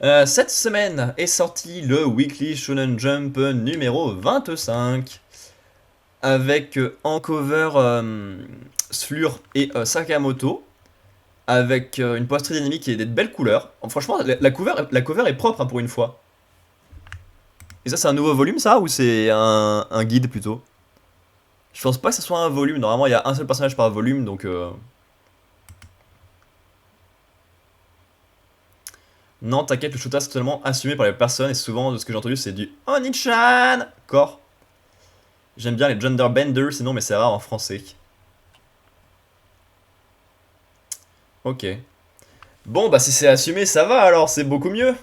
Cette semaine est sorti le Weekly Shonen Jump numéro 25 avec en cover Slur et Sakamoto avec une posterie dynamique et des belles couleurs. Franchement, la cover est propre hein, pour une fois. Et ça, c'est un nouveau volume, ça, ou c'est un guide plutôt? Je pense pas que ce soit un volume. Normalement, il y a un seul personnage par volume, donc. Non, t'inquiète, le shota c'est totalement assumé par les personnes, et souvent, de ce que j'ai entendu, c'est du Onichan Corps. J'aime bien les gender benders, sinon, mais c'est rare en français. Ok. Bon, bah si c'est assumé, ça va alors, c'est beaucoup mieux.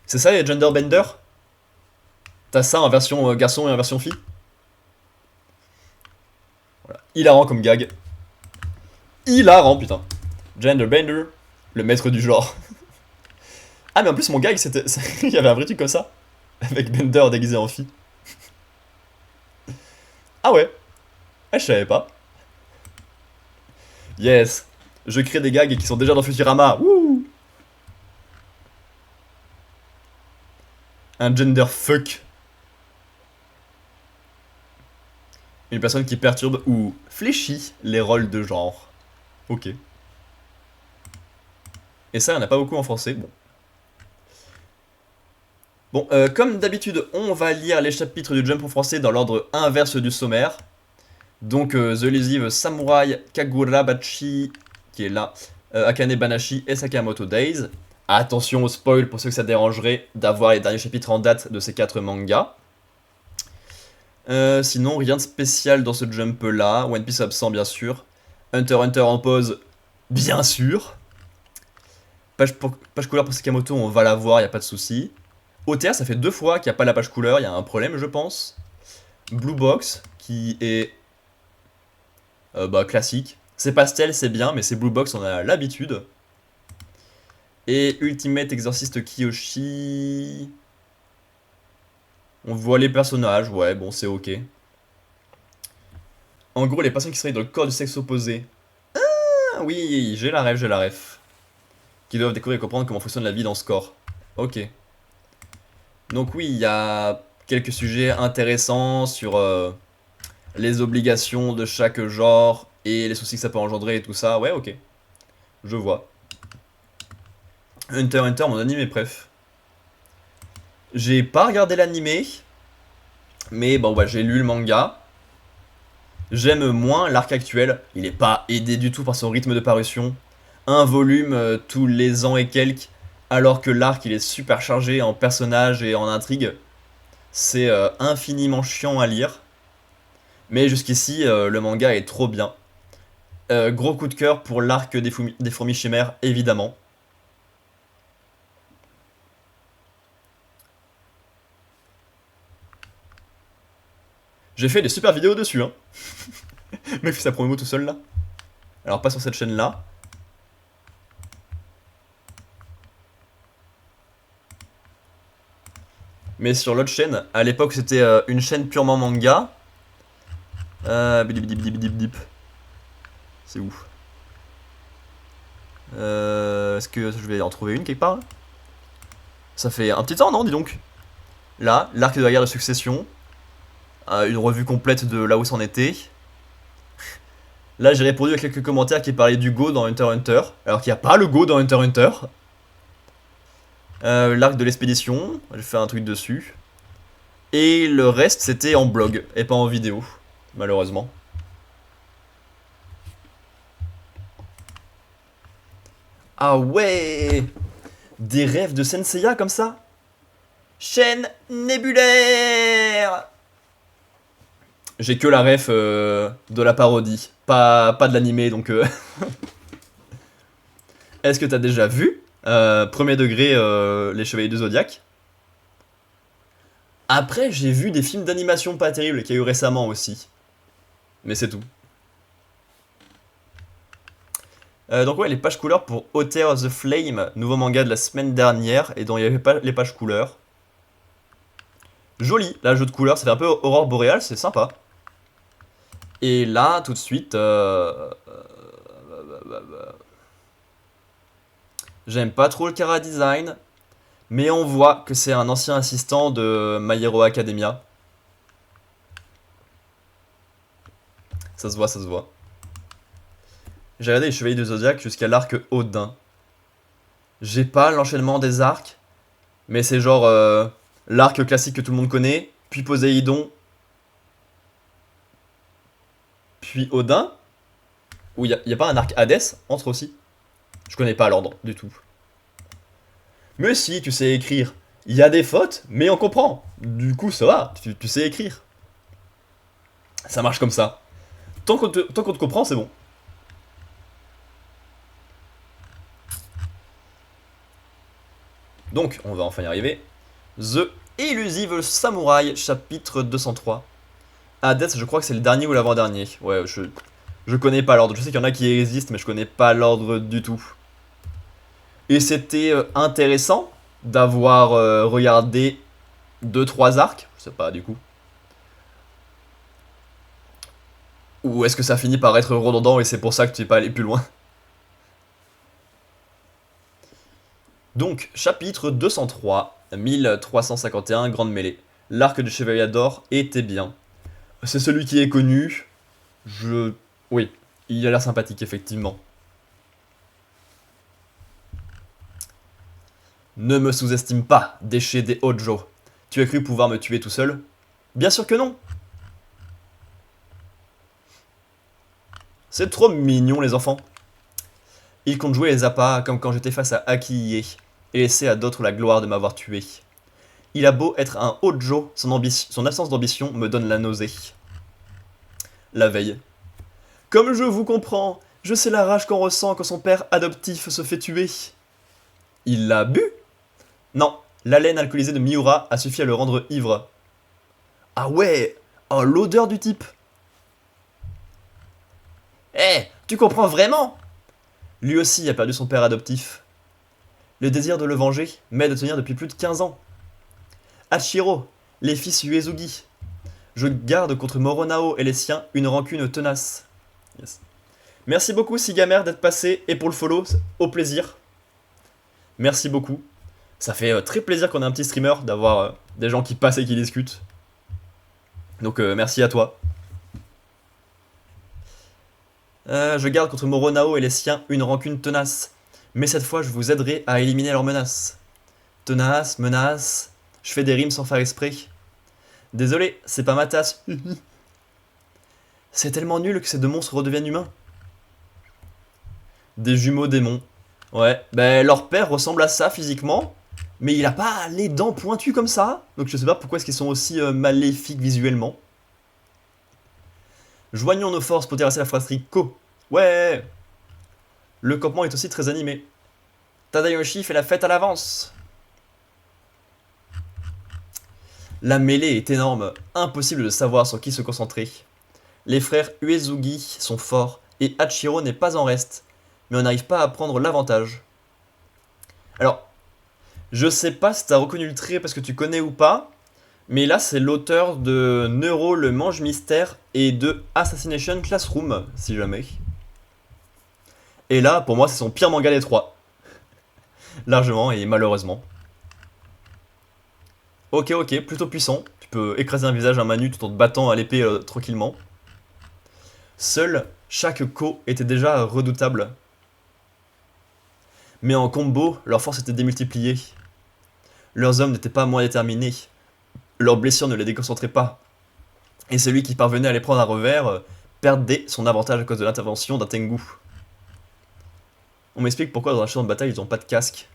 C'est ça les gender benders? T'as ça en version garçon et en version fille? Voilà. Hilarant comme gag. Hilarant, putain. Gender bender, le maître du genre. Ah, mais en plus, mon gag, c'était. Il y avait un vrai truc comme ça. Avec Bender déguisé en fille. Ah ouais. Ah, je savais pas. Yes. Je crée des gags qui sont déjà dans Futurama. Wouh. Un gender fuck. Une personne qui perturbe ou fléchit les rôles de genre. Ok. Et ça, il n'y en a pas beaucoup en français. Bon. Bon, comme d'habitude, on va lire les chapitres du Jump en français dans l'ordre inverse du sommaire. Donc, The Lesive Samurai Kagurabachi, qui est là, Akane Banashi et Sakamoto Days. Attention au spoil pour ceux que ça dérangerait d'avoir les derniers chapitres en date de ces 4 mangas. Sinon, rien de spécial dans ce jump là. One Piece absent, bien sûr. Hunter x Hunter en pause, bien sûr. Page couleur pour Sakamoto, on va la voir, y a pas de souci. OTR, ça fait 2 fois qu'il n'y a pas la page couleur, il y a un problème, je pense. Blue Box, qui est bah, classique. C'est pastel, c'est bien, mais c'est Blue Box, on a l'habitude. Et Ultimate Exorcist Kiyoshi. On voit les personnages, ouais, bon, c'est ok. En gros, les personnes qui seraient dans le corps du sexe opposé. Ah oui, j'ai la ref. Qui doivent découvrir et comprendre comment fonctionne la vie dans ce corps. Ok. Donc oui, il y a quelques sujets intéressants sur les obligations de chaque genre et les soucis que ça peut engendrer et tout ça. Ouais, ok. Je vois. Hunter x Hunter, mon animé préf. J'ai pas regardé l'animé, mais bon, bah, j'ai lu le manga. J'aime moins l'arc actuel. Il est pas aidé du tout par son rythme de parution. Un volume tous les ans et quelques, alors que l'arc il est super chargé en personnages et en intrigue. C'est infiniment chiant à lire. Mais jusqu'ici, le manga est trop bien. Gros coup de cœur pour l'arc des fourmis chimères, évidemment. J'ai fait des super vidéos dessus, hein. Le mec fait sa promo tout seul là. Alors pas sur cette chaîne là. Mais sur l'autre chaîne, à l'époque c'était une chaîne purement manga. Bidip, bidip, bidip, bidip. C'est où? Est-ce que je vais en trouver une quelque part? Ça fait un petit temps, non, dis donc. Là, l'arc de la guerre de succession. Une revue complète de là où c'en était. Là, j'ai répondu à quelques commentaires qui parlaient du Go dans Hunter x Hunter, alors qu'il n'y a pas le Go dans Hunter x Hunter. L'arc de l'expédition, j'ai fait un tweet dessus. Et le reste, c'était en blog, et pas en vidéo, malheureusement. Ah ouais. Des rêves de Senseiya comme ça. Chaîne nébulaire. J'ai que la ref de la parodie, pas de l'animé, donc... Est-ce que t'as déjà vu premier degré Les Chevaliers du Zodiaque? Après, j'ai vu des films d'animation pas terribles qu'il y a eu récemment aussi. Mais c'est tout. Donc ouais, les pages couleurs pour Hotter the Flame, nouveau manga de la semaine dernière, et dont il n'y avait pas les pages couleurs. Joli, là, jeu de couleurs, ça fait un peu aurore boréale, c'est sympa. Et là, tout de suite, j'aime pas trop le Chara Design, mais on voit que c'est un ancien assistant de My Hero Academia. Ça se voit, ça se voit. J'ai regardé les Chevaliers du Zodiac jusqu'à l'arc Odin. J'ai pas l'enchaînement des arcs, mais c'est genre l'arc classique que tout le monde connaît, puis Poséidon, puis Odin, où il y a pas un arc Hadès entre aussi. Je connais pas l'ordre du tout. Mais si, tu sais écrire. Il y a des fautes, mais on comprend. Du coup, ça va, tu sais écrire. Ça marche comme ça. Tant qu'on te comprend, c'est bon. Donc, on va enfin y arriver. The Elusive Samurai, chapitre 203. Hades, je crois que c'est le dernier ou l'avant-dernier. Ouais, je connais pas l'ordre. Je sais qu'il y en a qui existent, mais je connais pas l'ordre du tout. Et c'était intéressant d'avoir regardé 2-3 arcs. Je sais pas du coup. Ou est-ce que ça finit par être redondant et c'est pour ça que tu n'es pas allé plus loin? Donc, chapitre 203, 1351, Grande Mêlée. L'arc du Chevalier d'Or était bien. C'est celui qui est connu. Oui, il a l'air sympathique, effectivement. Ne me sous-estime pas, déchet des Hojo. Tu as cru pouvoir me tuer tout seul? Bien sûr que non. C'est trop mignon, les enfants. Ils comptent jouer les appâts comme quand j'étais face à Akiye et laisser à d'autres la gloire de m'avoir tué. Il a beau être un Hojo, son absence d'ambition me donne la nausée. La veille. Comme je vous comprends, je sais la rage qu'on ressent quand son père adoptif se fait tuer. Il l'a bu? Non, l'haleine alcoolisée de Miura a suffi à le rendre ivre. Ah ouais. Oh, l'odeur du type. Eh, tu comprends vraiment? Lui aussi a perdu son père adoptif. Le désir de le venger m'aide à tenir depuis plus de 15 ans. Hachiro, les fils Uesugi. Je garde contre Moronao et les siens une rancune tenace. Yes. Merci beaucoup Sigamer d'être passé et pour le follow, au plaisir. Merci beaucoup. Ça fait très plaisir qu'on ait un petit streamer, d'avoir des gens qui passent et qui discutent. Donc merci à toi. Je garde contre Moronao et les siens une rancune tenace. Mais cette fois, je vous aiderai à éliminer leurs menaces. Tenace, menace. Je fais des rimes sans faire exprès. Désolé, c'est pas ma tasse. C'est tellement nul que ces deux monstres redeviennent humains. Des jumeaux démons. Ouais, ben leur père ressemble à ça physiquement, mais il a pas les dents pointues comme ça. Donc je sais pas pourquoi est-ce qu'ils sont aussi maléfiques visuellement. Joignons nos forces pour terrasser la fratrie Ko. Ouais. Le campement est aussi très animé. Tadayoshi fait la fête à l'avance. La mêlée est énorme, impossible de savoir sur qui se concentrer. Les frères Uesugi sont forts et Hachiro n'est pas en reste, mais on n'arrive pas à prendre l'avantage. Alors, je sais pas si t'as reconnu le trait parce que tu connais ou pas, mais là c'est l'auteur de Neuro le Mange Mystère et de Assassination Classroom, si jamais. Et là, pour moi, c'est son pire manga des trois. Largement et malheureusement. Ok, plutôt puissant. Tu peux écraser un visage à main nue tout en te battant à l'épée tranquillement. Seul, chaque Ko était déjà redoutable. Mais en combo, leur force était démultipliée. Leurs hommes n'étaient pas moins déterminés. Leurs blessures ne les déconcentraient pas. Et celui qui parvenait à les prendre à revers perdait son avantage à cause de l'intervention d'un Tengu. On m'explique pourquoi dans un champ de bataille ils n'ont pas de casque.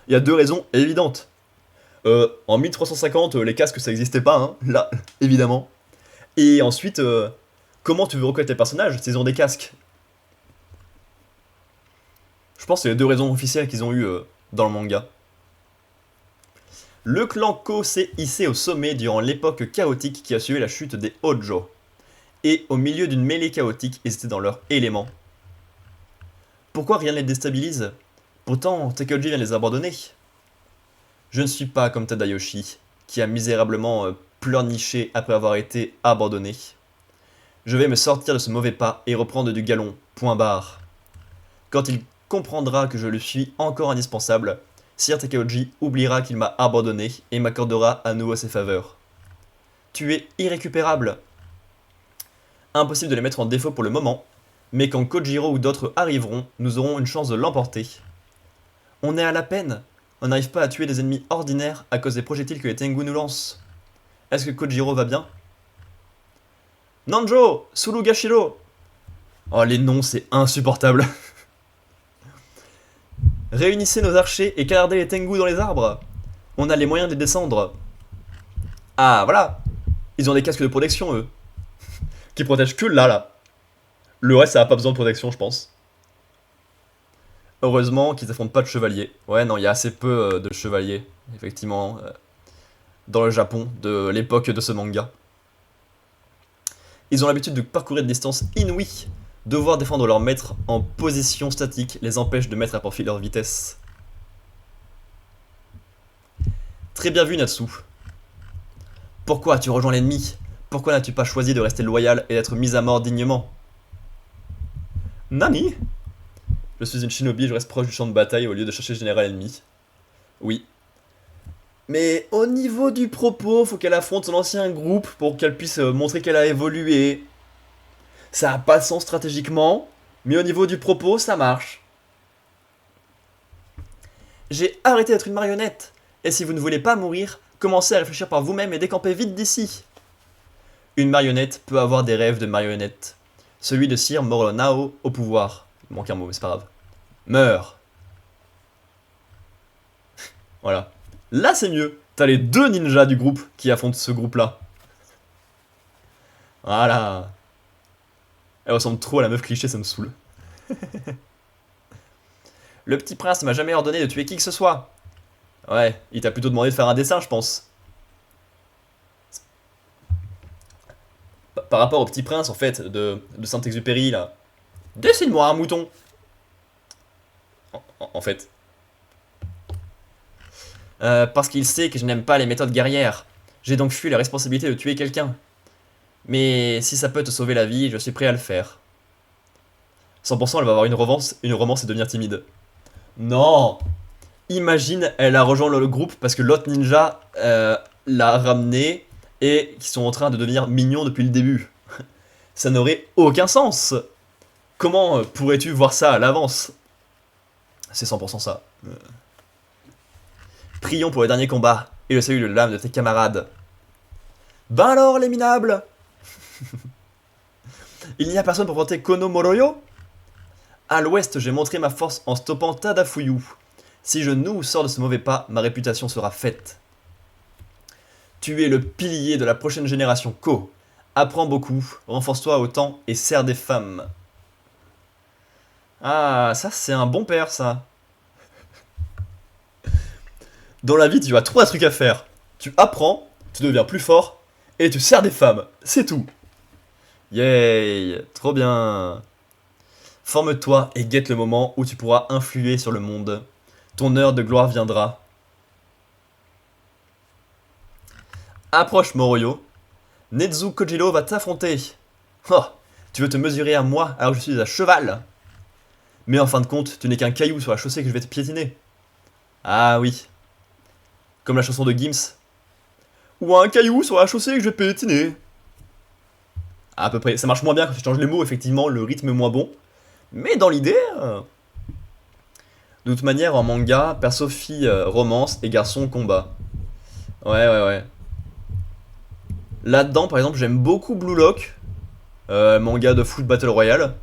Il y a deux raisons évidentes. En 1350, les casques ça n'existait pas, hein, là, évidemment. Et ensuite, comment tu veux reconnaître tes personnages s'ils ont des casques? Je pense que c'est les deux raisons officielles qu'ils ont eues dans le manga. Le clan Ko s'est hissé au sommet durant l'époque chaotique qui a suivi la chute des Hojo. Et au milieu d'une mêlée chaotique, ils étaient dans leur élément. Pourquoi rien ne les déstabilise? Pourtant, Tekkyoji vient les abandonner. Je ne suis pas comme Tadayoshi. qui a misérablement pleurniché après avoir été abandonné. Je vais me sortir de ce mauvais pas et reprendre du galon, point barre. Quand il comprendra que je le suis encore indispensable, Sir Takeoji oubliera qu'il m'a abandonné et m'accordera à nouveau ses faveurs. Tu es irrécupérable. Impossible de les mettre en défaut pour le moment, mais quand Kojiro ou d'autres arriveront, nous aurons une chance de l'emporter. On est à la peine. On n'arrive pas à tuer des ennemis ordinaires à cause des projectiles que les Tengu nous lancent. Est-ce que Kojiro va bien? Nanjo, Sulugashiro. Oh, les noms, c'est insupportable. Réunissez nos archers et canardez les Tengu dans les arbres. On a les moyens de les descendre. Ah, voilà. Ils ont des casques de protection, eux. Qui protègent que là. Le reste, ça a pas besoin de protection, je pense. Heureusement qu'ils affrontent pas de chevaliers. Ouais, non, il y a assez peu de chevaliers, effectivement, dans le Japon, de l'époque de ce manga. Ils ont l'habitude de parcourir des distances inouïes. Devoir défendre leur maître en position statique les empêche de mettre à profit leur vitesse. Très bien vu, Natsu. Pourquoi as-tu rejoint l'ennemi? Pourquoi n'as-tu pas choisi de rester loyal et d'être mis à mort dignement? Nani? Je suis une shinobi, je reste proche du champ de bataille au lieu de chercher le général ennemi. Oui. Mais au niveau du propos, faut qu'elle affronte son ancien groupe pour qu'elle puisse montrer qu'elle a évolué. Ça a pas de sens stratégiquement, mais au niveau du propos, ça marche. J'ai arrêté d'être une marionnette. Et si vous ne voulez pas mourir, commencez à réfléchir par vous-même et décampez vite d'ici. Une marionnette peut avoir des rêves de marionnette. Celui de Sir Moronao au pouvoir. Il manque un mot, mais c'est pas grave. Meurs. Voilà. Là, c'est mieux. T'as les deux ninjas du groupe qui affrontent ce groupe-là. Voilà. Elle ressemble trop à la meuf cliché, ça me saoule. Le petit prince ne m'a jamais ordonné de tuer qui que ce soit. Ouais, il t'a plutôt demandé de faire un dessin, je pense. Par rapport au petit prince, en fait, de Saint-Exupéry, là. Dessine-moi un mouton. En fait. Parce qu'il sait que je n'aime pas les méthodes guerrières. J'ai donc fui la responsabilité de tuer quelqu'un. Mais si ça peut te sauver la vie, je suis prêt à le faire. 100% elle va avoir une romance et devenir timide. Non. Imagine, elle a rejoint le groupe parce que l'autre ninja l'a ramené et qu'ils sont en train de devenir mignons depuis le début. Ça n'aurait aucun sens. Comment pourrais-tu voir ça à l'avance? C'est 100% ça. Prions pour le dernier combat et le salut de l'âme de tes camarades. Ben alors, les minables. Il n'y a personne pour porter Kono Moroyo? À l'ouest, j'ai montré ma force en stoppant Tadafuyu. Si je nous sors de ce mauvais pas, ma réputation sera faite. Tu es le pilier de la prochaine génération Ko. Apprends beaucoup, renforce-toi autant et sers des femmes. Ah, ça c'est un bon père, ça. Dans la vie, tu as trois trucs à faire. Tu apprends, tu deviens plus fort, et tu sers des femmes. C'est tout. Yay, trop bien. Forme-toi et guette le moment où tu pourras influer sur le monde. Ton heure de gloire viendra. Approche Moroyo. Nezu Kojiro va t'affronter. Oh, tu veux te mesurer à moi alors que je suis à cheval. Mais en fin de compte, tu n'es qu'un caillou sur la chaussée que je vais te piétiner. Ah oui. Comme la chanson de Gims. Ou un caillou sur la chaussée que je vais piétiner. À peu près. Ça marche moins bien quand tu changes les mots, effectivement, le rythme est moins bon. Mais dans l'idée... De toute manière, en manga, perso fille romance et garçon combat. Ouais. Là-dedans, par exemple, j'aime beaucoup Blue Lock, manga de foot Battle Royale.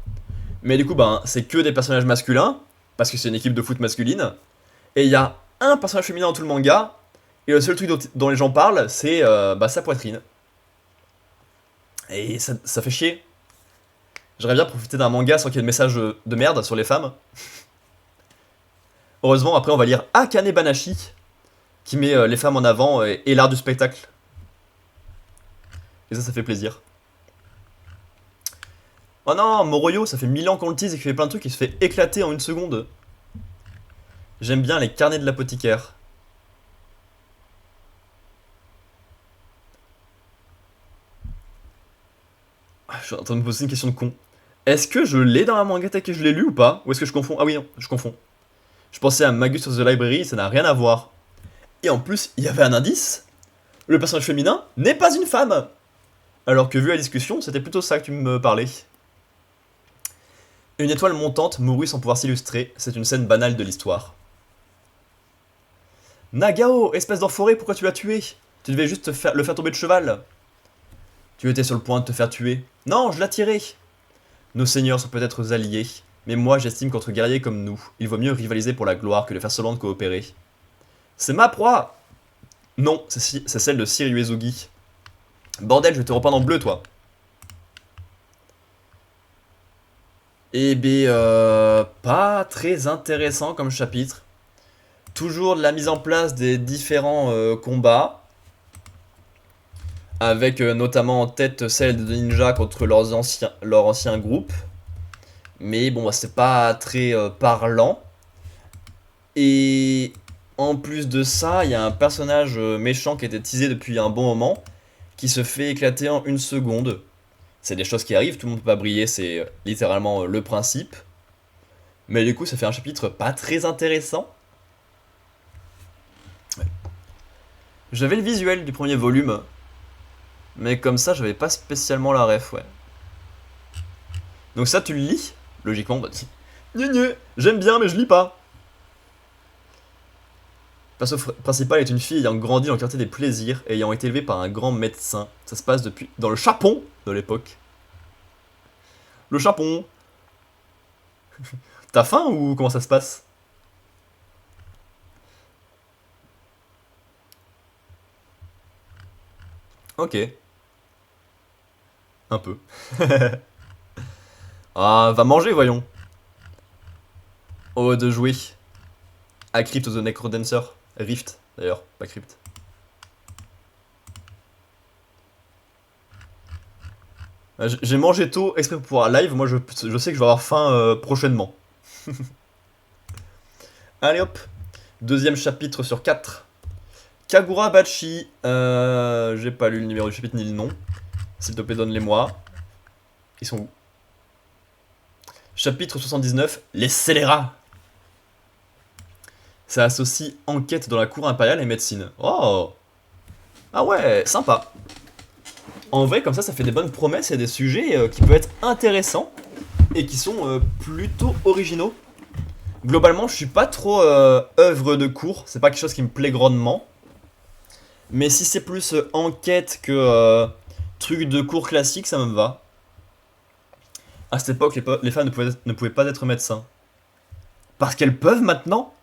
Mais du coup, ben, c'est que des personnages masculins, parce que c'est une équipe de foot masculine. Et il y a un personnage féminin dans tout le manga, et le seul truc dont les gens parlent, c'est sa poitrine. Et ça fait chier. J'aimerais bien profiter d'un manga sans qu'il y ait de messages de merde sur les femmes. Heureusement, après, on va lire Akane Banashi, qui met les femmes en avant et l'art du spectacle. Et ça fait plaisir. Oh non, Moroyo, ça fait 1000 ans qu'on le tease et qu'il fait plein de trucs, il se fait éclater en une seconde. J'aime bien les carnets de l'apothicaire. Je suis en train de me poser une question de con. Est-ce que je l'ai dans la manga que je l'ai lu ou pas? Ou est-ce que je confonds? Ah oui, non, je confonds. Je pensais à Magus of the Library, ça n'a rien à voir. Et en plus, il y avait un indice. Le personnage féminin n'est pas une femme. Alors que vu la discussion, c'était plutôt ça que tu me parlais. Une étoile montante mourut sans pouvoir s'illustrer, c'est une scène banale de l'histoire. Nagao, espèce d'enfoiré, pourquoi tu l'as tué? Tu devais juste le faire tomber de cheval. Tu étais sur le point de te faire tuer. Non, je l'ai tiré. Nos seigneurs sont peut-être alliés, mais moi j'estime qu'entre guerriers comme nous, il vaut mieux rivaliser pour la gloire que de faire semblant de coopérer. C'est ma proie. Non, c'est celle de Sir Uesugi. Bordel, je vais te repeindre en bleu, toi. Eh ben, pas très intéressant comme chapitre. Toujours de la mise en place des différents combats. Avec notamment en tête celle de ninja contre leur ancien groupe. Mais bon, bah, c'est pas très parlant. Et en plus de ça, il y a un personnage méchant qui était teasé depuis un bon moment, qui se fait éclater en une seconde. C'est des choses qui arrivent, tout le monde peut pas briller, c'est littéralement le principe. Mais du coup, ça fait un chapitre pas très intéressant. Ouais. J'avais le visuel du premier volume, mais comme ça, j'avais pas spécialement la ref, ouais. Donc ça, tu le lis? Logiquement, bah, j'aime bien, mais je lis pas. Le perso principal est une fille ayant grandi dans le quartier des plaisirs et ayant été élevée par un grand médecin. Ça se passe depuis dans le Japon de l'époque. Le Japon. T'as faim ou comment ça se passe? Ok, un peu. Ah, va manger, voyons. Oh, de jouer. À Crypt of the Necrodancer. Rift, d'ailleurs, pas Crypt. J'ai mangé tôt exprès pour pouvoir live. Moi, je sais que je vais avoir faim prochainement. Allez hop. Deuxième chapitre sur 4. Kagura Bachi. J'ai pas lu le numéro du chapitre ni le nom. S'il te plaît, donne-les-moi. Ils sont où? Chapitre 79. Les scélérats. Ça associe enquête dans la cour impériale et médecine. Oh! Ah ouais, sympa. En vrai, comme ça fait des bonnes promesses et des sujets qui peuvent être intéressants et qui sont plutôt originaux. Globalement, je suis pas trop œuvre de cours, c'est pas quelque chose qui me plaît grandement. Mais si c'est plus enquête que truc de cours classique, ça me va. À cette époque, les femmes ne pouvaient pas être médecins. Parce qu'elles peuvent maintenant?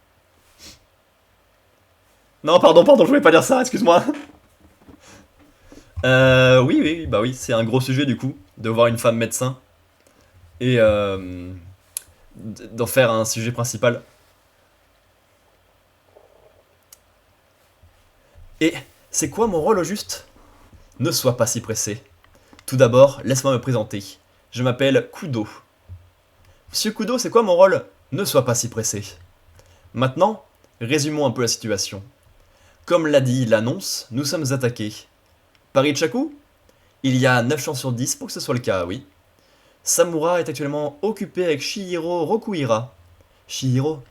Non, pardon, je voulais pas dire ça, excuse-moi. Oui, bah oui, c'est un gros sujet du coup, de voir une femme médecin. Et d'en faire un sujet principal. Et c'est quoi mon rôle au juste? Ne sois pas si pressé. Tout d'abord, laisse-moi me présenter. Je m'appelle Kudo. Monsieur Kudo, c'est quoi mon rôle? Ne sois pas si pressé. Maintenant, résumons un peu la situation. Comme l'a dit l'annonce, nous sommes attaqués. Par Ichaku? Il y a 9 chances sur 10 pour que ce soit le cas, oui. Samura est actuellement occupé avec Shihiro Rokuhira. Shihiro?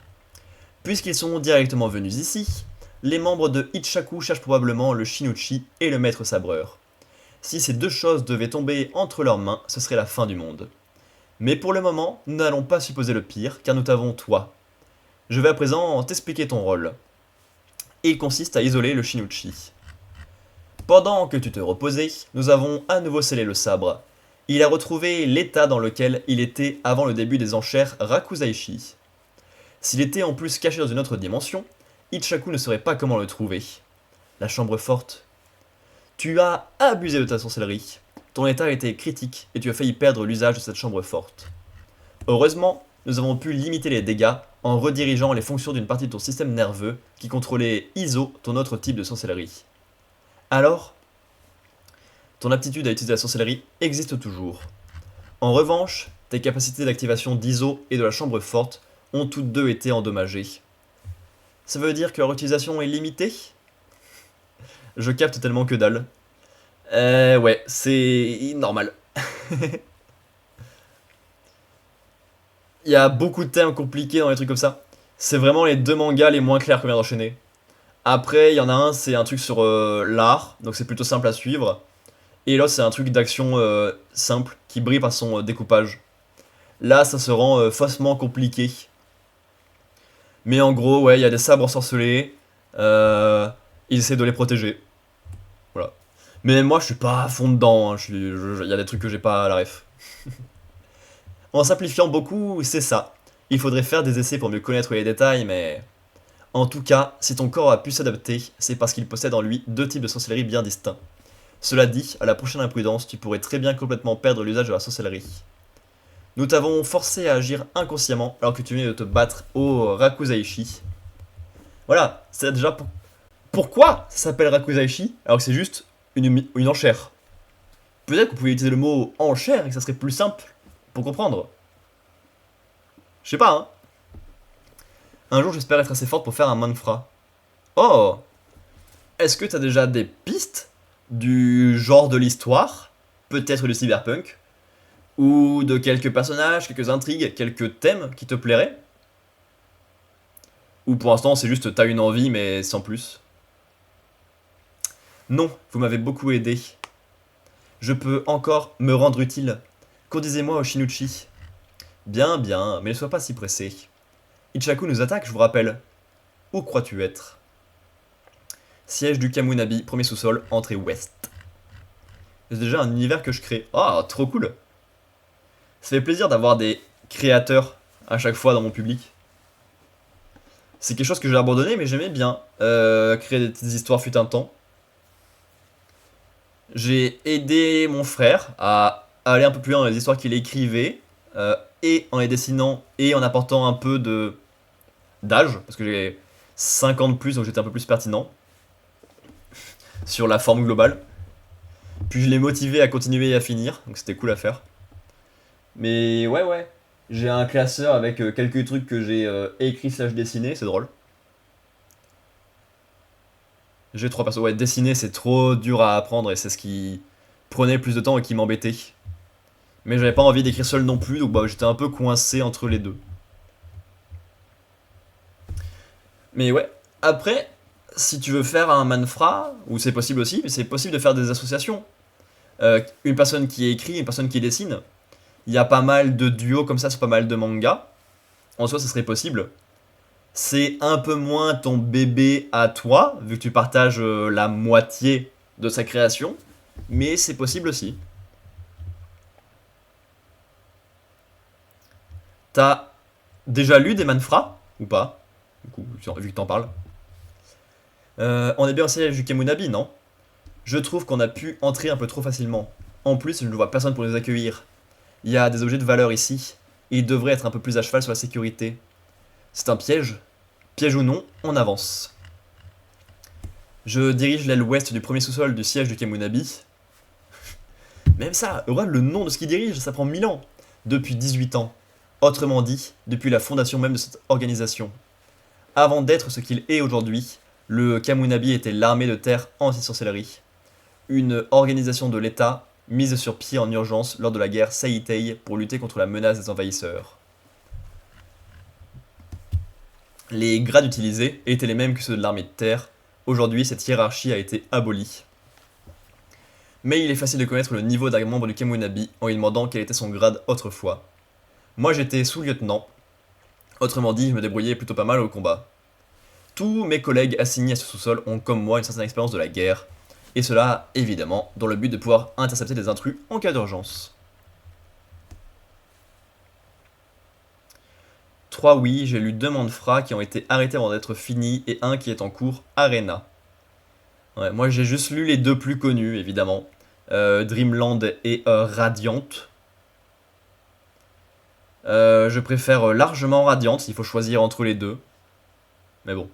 Puisqu'ils sont directement venus ici, les membres de Ichaku cherchent probablement le Shinichi et le maître sabreur. Si ces deux choses devaient tomber entre leurs mains, ce serait la fin du monde. Mais pour le moment, nous n'allons pas supposer le pire, car nous t'avons toi. Je vais à présent t'expliquer ton rôle. Il consiste à isoler le Shinichi. Pendant que tu te reposais, nous avons à nouveau scellé le sabre. Il a retrouvé l'état dans lequel il était avant le début des enchères Rakuzaishi. S'il était en plus caché dans une autre dimension, Ichaku ne saurait pas comment le trouver. La chambre forte. Tu as abusé de ta sorcellerie. Ton état était critique et tu as failli perdre l'usage de cette chambre forte. Heureusement, nous avons pu limiter les dégâts en redirigeant les fonctions d'une partie de ton système nerveux qui contrôlait ISO, ton autre type de sorcellerie. Alors, ton aptitude à utiliser la sorcellerie existe toujours. En revanche, tes capacités d'activation d'ISO et de la chambre forte ont toutes deux été endommagées. Ça veut dire que leur utilisation est limitée? Je capte tellement que dalle. Ouais, c'est normal. Il y a beaucoup de thèmes compliqués dans les trucs comme ça. C'est vraiment les deux mangas les moins clairs qu'on vient d'enchaîner. Après, il y en a un, c'est un truc sur l'art, donc c'est plutôt simple à suivre. Et l'autre, c'est un truc d'action simple, qui brille par son découpage. Là, ça se rend faussement compliqué. Mais en gros, ouais, il y a des sabres ensorcelés. Ils essaient de les protéger. Voilà. Mais moi, je suis pas à fond dedans. Hein. Il y a des trucs que j'ai pas à la ref. En simplifiant beaucoup, c'est ça. Il faudrait faire des essais pour mieux connaître les détails, mais... En tout cas, si ton corps a pu s'adapter, c'est parce qu'il possède en lui deux types de sorcellerie bien distincts. Cela dit, à la prochaine imprudence, tu pourrais très bien complètement perdre l'usage de la sorcellerie. Nous t'avons forcé à agir inconsciemment alors que tu venais de te battre au Rakuzaishi. Voilà, c'est déjà pourquoi ça s'appelle Rakuzaishi alors que c'est juste une enchère. Peut-être que vous pouvez utiliser le mot enchère et que ça serait plus simple pour comprendre. Je sais pas, hein. Un jour, j'espère être assez forte pour faire un manfra. Oh! Est-ce que t'as déjà des pistes du genre de l'histoire, peut-être du cyberpunk, ou de quelques personnages, quelques intrigues, quelques thèmes qui te plairaient? Ou pour l'instant, c'est juste t'as une envie, mais sans plus? Non, vous m'avez beaucoup aidé. Je peux encore me rendre utile. Conduisez-moi au Shinichi. Bien, bien, mais ne sois pas si pressé. Ichaku nous attaque, je vous rappelle. Où crois-tu être? Siège du Kamunabi, premier sous-sol, entrée ouest. C'est déjà un univers que je crée. Ah, trop cool! Ça fait plaisir d'avoir des créateurs à chaque fois dans mon public. C'est quelque chose que j'ai abandonné, mais j'aimais bien créer des petites histoires fut un temps. J'ai aidé mon frère à aller un peu plus loin dans les histoires qu'il écrivait, et en les dessinant, et en apportant un peu de d'âge, parce que j'ai 5 ans de plus, donc j'étais un peu plus pertinent sur la forme globale. Puis je l'ai motivé à continuer et à finir, donc c'était cool à faire. Mais ouais, ouais. J'ai un classeur avec quelques trucs que j'ai écrit slash dessiné, c'est drôle. J'ai trois persos. Ouais, dessiner c'est trop dur à apprendre et c'est ce qui prenait le plus de temps et qui m'embêtait. Mais j'avais pas envie d'écrire seul non plus, donc bah, j'étais un peu coincé entre les deux. Mais ouais, après, si tu veux faire un manfra, ou c'est possible aussi, mais c'est possible de faire des associations. Une personne qui écrit, une personne qui dessine. Il y a pas mal de duos comme ça sur pas mal de mangas. En soi, ce serait possible. C'est un peu moins ton bébé à toi, vu que tu partages la moitié de sa création, mais c'est possible aussi. T'as déjà lu des manfras ou pas? Du coup, vu que t'en parles. On est bien au siège du Kemunabi, non? Je trouve qu'on a pu entrer un peu trop facilement. En plus, je ne vois personne pour nous accueillir. Il y a des objets de valeur ici, et il devrait être un peu plus à cheval sur la sécurité. C'est un piège? Piège ou non, on avance. Je dirige l'aile ouest du premier sous-sol du siège du Kemunabi. Même ça, regarde le nom de ce qu'il dirige, ça prend 1000 ans. Depuis 18 ans. Autrement dit, depuis la fondation même de cette organisation. Avant d'être ce qu'il est aujourd'hui, le Kamunabi était l'armée de terre anti-sorcellerie. Une organisation de l'État mise sur pied en urgence lors de la guerre Seitei pour lutter contre la menace des envahisseurs. Les grades utilisés étaient les mêmes que ceux de l'armée de terre. Aujourd'hui, cette hiérarchie a été abolie. Mais il est facile de connaître le niveau d'un membre du Kemunabi en lui demandant quel était son grade autrefois. Moi j'étais sous-lieutenant. Autrement dit, je me débrouillais plutôt pas mal au combat. Tous mes collègues assignés à ce sous-sol ont comme moi une certaine expérience de la guerre, et cela, évidemment, dans le but de pouvoir intercepter des intrus en cas d'urgence. 3 oui, j'ai lu 2 manfras qui ont été arrêtés avant d'être finis et un qui est en cours, Arena. Ouais, moi j'ai juste lu les deux plus connus, évidemment. Dreamland et Radiant. Je préfère largement Radiant, il faut choisir entre les deux. Mais bon.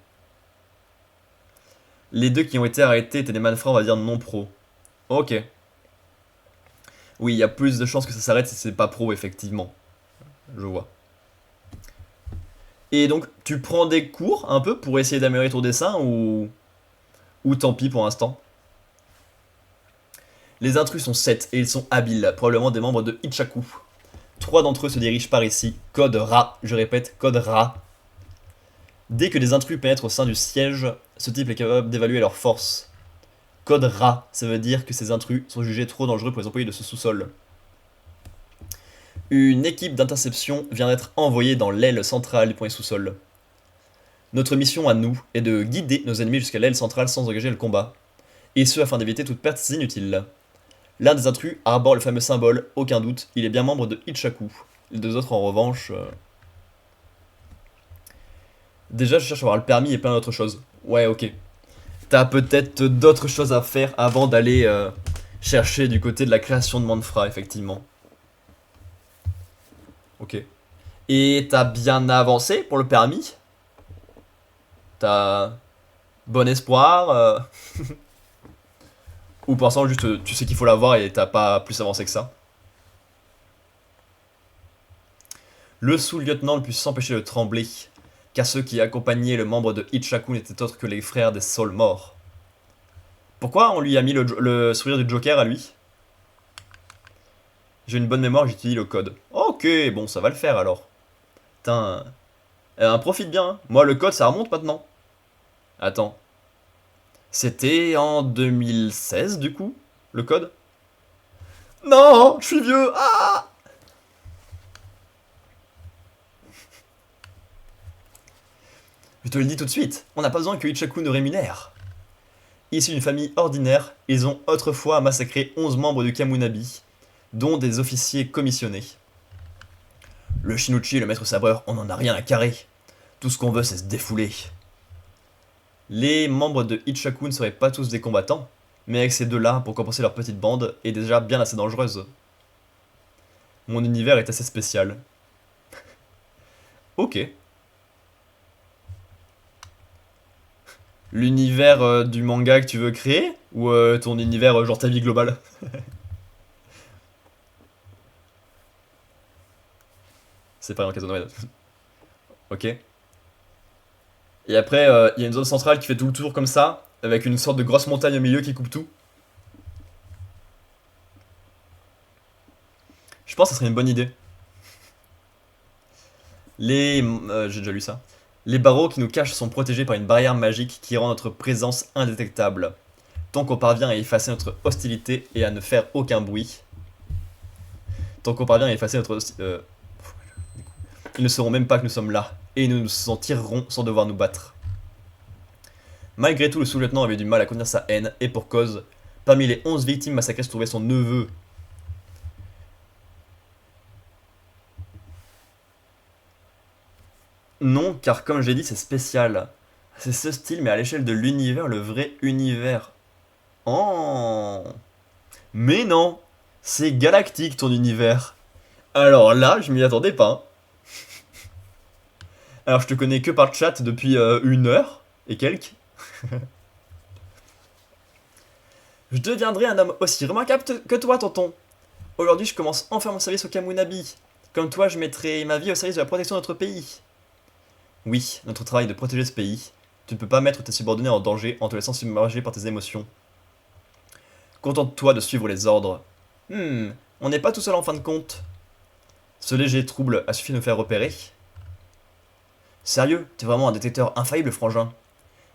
Les deux qui ont été arrêtés étaient des manfras, on va dire, non pro. Ok. Oui, il y a plus de chances que ça s'arrête si c'est pas pro, effectivement. Je vois. Et donc, tu prends des cours un peu pour essayer d'améliorer ton dessin ou tant pis pour l'instant? Les intrus sont 7 et ils sont habiles, probablement des membres de Ichaku. 3 d'entre eux se dirigent par ici. Code RA, je répète, code RA. Dès que des intrus pénètrent au sein du siège, ce type est capable d'évaluer leur force. Code RA, ça veut dire que ces intrus sont jugés trop dangereux pour les employés de ce sous-sol. Une équipe d'interception vient d'être envoyée dans l'aile centrale du premier sous-sol. Notre mission à nous est de guider nos ennemis jusqu'à l'aile centrale sans engager le combat, et ce afin d'éviter toute perte inutile. L'un des intrus arbore le fameux symbole, aucun doute, il est bien membre de Ichaku. Les deux autres en revanche... Déjà je cherche à avoir le permis et plein d'autres choses. Ouais, ok. T'as peut-être d'autres choses à faire avant d'aller chercher du côté de la création de Manfra, effectivement. Ok. Et t'as bien avancé pour le permis? T'as bon espoir Ou pour l'instant juste tu sais qu'il faut l'avoir et t'as pas plus avancé que ça? Le sous-lieutenant ne put s'empêcher de trembler, car ceux qui accompagnaient le membre de Ichaku n'étaient autres que les frères des Saules morts. Pourquoi on lui a mis le sourire du Joker à lui? J'ai une bonne mémoire, j'utilise le code. Ok, bon, ça va le faire alors. Putain. Profite bien. Hein. Moi, le code, ça remonte maintenant. Attends. C'était en 2016, du coup, le code? Non, je suis vieux. Ah! Je te le dis tout de suite, on n'a pas besoin que Ichaku nous rémunère. Issus d'une famille ordinaire, ils ont autrefois massacré 11 membres du Kamunabi, dont des officiers commissionnés. Le Shinichi et le maître sabreur, on n'en a rien à carrer. Tout ce qu'on veut, c'est se défouler. Les membres de Ichaku ne seraient pas tous des combattants, mais avec ces deux-là, pour compenser leur petite bande, est déjà bien assez dangereuse. Mon univers est assez spécial. Ok. L'univers du manga que tu veux créer? Ou ton univers, genre ta vie globale? C'est pas dans Casanova. Ok. Et après, il y a une zone centrale qui fait tout le tour comme ça, avec une sorte de grosse montagne au milieu qui coupe tout. Je pense que ce serait une bonne idée. J'ai déjà lu ça. Les barreaux qui nous cachent sont protégés par une barrière magique qui rend notre présence indétectable. Tant qu'on parvient à effacer notre hostilité et à ne faire aucun bruit. Tant qu'on parvient à effacer notre hostilité... Ils ne sauront même pas que nous sommes là, et nous nous en tirerons sans devoir nous battre. Malgré tout, le sous-lieutenant avait du mal à contenir sa haine, et pour cause. Parmi les 11 victimes massacrées se trouvait son neveu. Non, car comme j'ai dit, c'est spécial. C'est ce style, mais à l'échelle de l'univers, le vrai univers. Oh! Mais non! C'est galactique ton univers. Alors là, je m'y attendais pas. Hein. Alors je te connais que par chat depuis 1 heure et quelques. Je deviendrai un homme aussi remarquable que toi, tonton. Aujourd'hui, je commence enfin mon service au Kamunabi. Comme toi, je mettrai ma vie au service de la protection de notre pays. Oui, notre travail est de protéger ce pays. Tu ne peux pas mettre tes subordonnés en danger en te laissant submerger par tes émotions. Contente-toi de suivre les ordres. On n'est pas tout seul en fin de compte. Ce léger trouble a suffi de nous faire repérer. Sérieux, t'es vraiment un détecteur infaillible, frangin.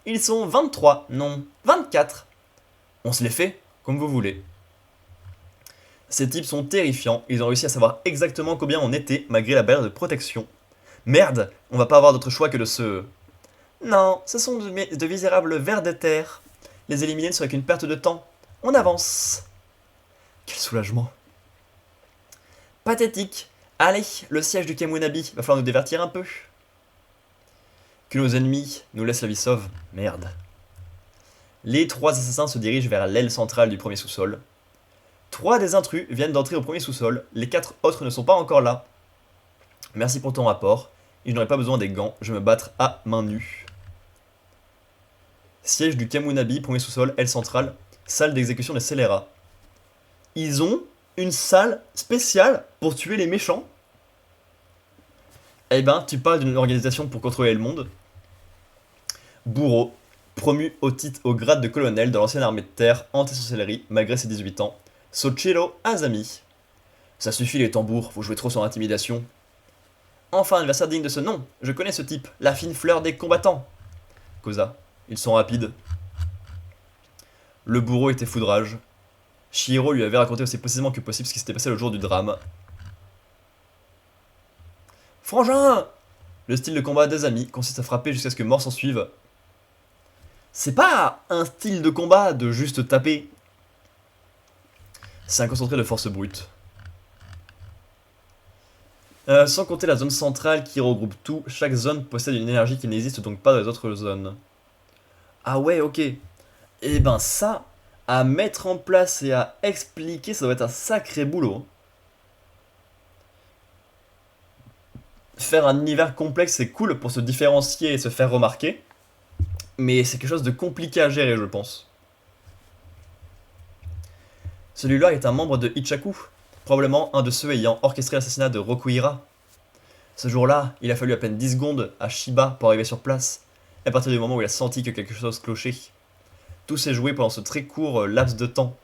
Ils sont 23, non, 24. On se les fait, comme vous voulez. Ces types sont terrifiants, ils ont réussi à savoir exactement combien on était malgré la barrière de protection. Merde, on va pas avoir d'autre choix que de se... Non, ce sont de misérables vers de terre. Les éliminer ne serait qu'une perte de temps. On avance. Quel soulagement. Pathétique. Allez, le siège du Kamunabi, va falloir nous divertir un peu. Que nos ennemis nous laissent la vie sauve. Merde. Les 3 assassins se dirigent vers l'aile centrale du premier sous-sol. 3 des intrus viennent d'entrer au premier sous-sol, les 4 autres ne sont pas encore là. Merci pour ton rapport, et je n'aurai pas besoin des gants, je vais me battre à main nue. Siège du Kamunabi, premier sous-sol, aile centrale, salle d'exécution des scélérats. Ils ont une salle spéciale pour tuer les méchants? Eh ben, tu parles d'une organisation pour contrôler le monde. Bourreau, promu au grade de colonel dans l'ancienne armée de terre anti-sorcellerie malgré ses 18 ans, Sochiro Azami. Ça suffit les tambours, vous jouez trop sur l'intimidation. Enfin, un adversaire digne de ce nom. Je connais ce type, la fine fleur des combattants. Koza. Ils sont rapides. Le bourreau était foudrage. Chihiro lui avait raconté aussi précisément que possible ce qui s'était passé le jour du drame. Frangin! Le style de combat des amis consiste à frapper jusqu'à ce que mort s'en suive. C'est pas un style de combat de juste taper. C'est un concentré de force brute. Sans compter la zone centrale qui regroupe tout, chaque zone possède une énergie qui n'existe donc pas dans les autres zones. Ah ouais, ok. Et ben ça, à mettre en place et à expliquer, ça doit être un sacré boulot. Faire un univers complexe, c'est cool pour se différencier et se faire remarquer. Mais c'est quelque chose de compliqué à gérer, je pense. Celui-là est un membre de Ichaku, probablement un de ceux ayant orchestré l'assassinat de Rokuhira. Ce jour-là, il a fallu à peine 10 secondes à Shiba pour arriver sur place, et à partir du moment où il a senti que quelque chose clochait. Tout s'est joué pendant ce très court laps de temps.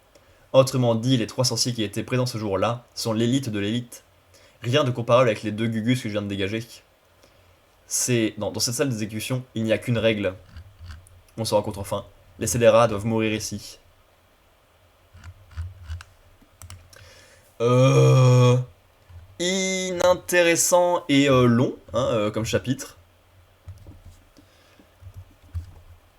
Autrement dit, les 3 sorciers qui étaient présents ce jour-là sont l'élite de l'élite. Rien de comparable avec les 2 Gugus que je viens de dégager. Dans cette salle d'exécution, il n'y a qu'une règle. On se rencontre enfin. Les scélérats doivent mourir ici. Inintéressant et long, hein, comme chapitre.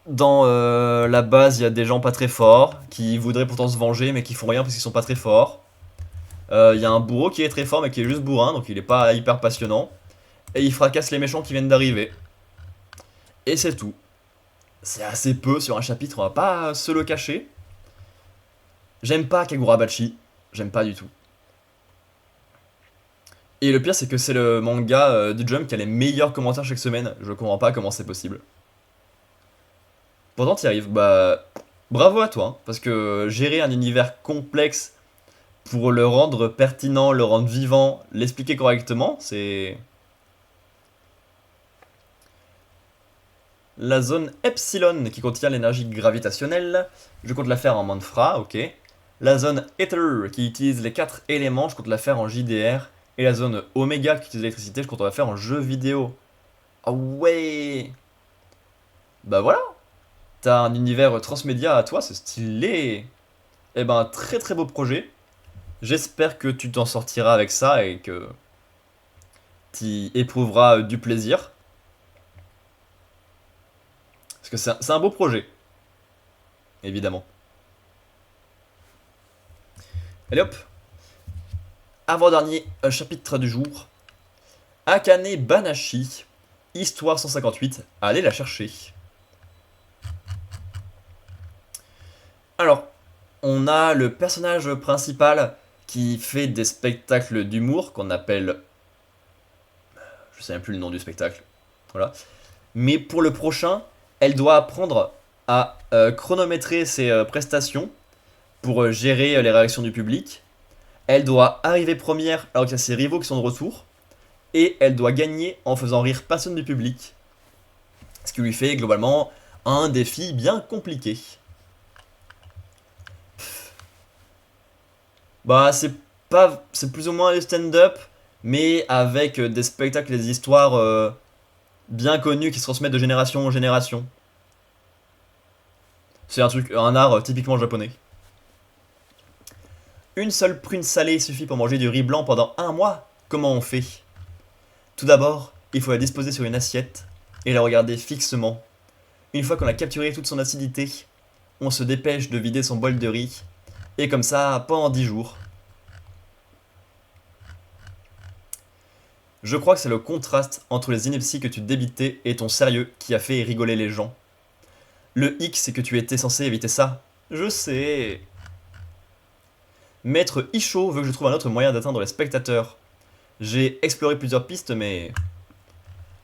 Dans la base, il y a des gens pas très forts, qui voudraient pourtant se venger, mais qui font rien parce qu'ils sont pas très forts. Il y a un bourreau qui est très fort, mais qui est juste bourrin, donc il est pas hyper passionnant. Et il fracasse les méchants qui viennent d'arriver. Et c'est tout. C'est assez peu sur un chapitre, on va pas se le cacher. J'aime pas Kagurabachi, j'aime pas du tout. Et le pire, c'est que c'est le manga du Jump qui a les meilleurs commentaires chaque semaine. Je comprends pas comment c'est possible. Pourtant, t'y arrives. Bah, bravo à toi, hein, parce que gérer un univers complexe pour le rendre pertinent, le rendre vivant, l'expliquer correctement, c'est... La zone Epsilon qui contient l'énergie gravitationnelle, je compte la faire en Manfra, ok. La zone Ether qui utilise les 4 éléments, je compte la faire en JDR. Et la zone Oméga qui utilise l'électricité, je compte la faire en jeu vidéo. Ah ouais! Bah voilà! T'as un univers transmédia à toi, c'est stylé! Eh ben, très très beau projet. J'espère que tu t'en sortiras avec ça et que tu éprouveras du plaisir. Parce que c'est un beau projet, évidemment. Allez hop! Avant-dernier chapitre du jour. Akane Banashi, histoire 158, allez la chercher. Alors, on a le personnage principal qui fait des spectacles d'humour qu'on appelle... Je sais même plus le nom du spectacle. Voilà. Mais pour le prochain, elle doit apprendre à chronométrer ses prestations pour gérer les réactions du public. Elle doit arriver première alors qu'il y a ses rivaux qui sont de retour. Et elle doit gagner en faisant rire personne du public. Ce qui lui fait globalement un défi bien compliqué. Bah c'est plus ou moins le stand-up, mais avec des spectacles et des histoires bien connues qui se transmettent de génération en génération. C'est un art typiquement japonais. Une seule prune salée suffit pour manger du riz blanc pendant 1 mois. Comment on fait? Tout d'abord, il faut la disposer sur une assiette et la regarder fixement. Une fois qu'on a capturé toute son acidité, on se dépêche de vider son bol de riz, et comme ça pendant 10 jours. Je crois que c'est le contraste entre les inepties que tu débitais et ton sérieux qui a fait rigoler les gens. Le hic, c'est que tu étais censé éviter ça. Je sais. Maître Isho veut que je trouve un autre moyen d'atteindre les spectateurs. J'ai exploré plusieurs pistes, mais...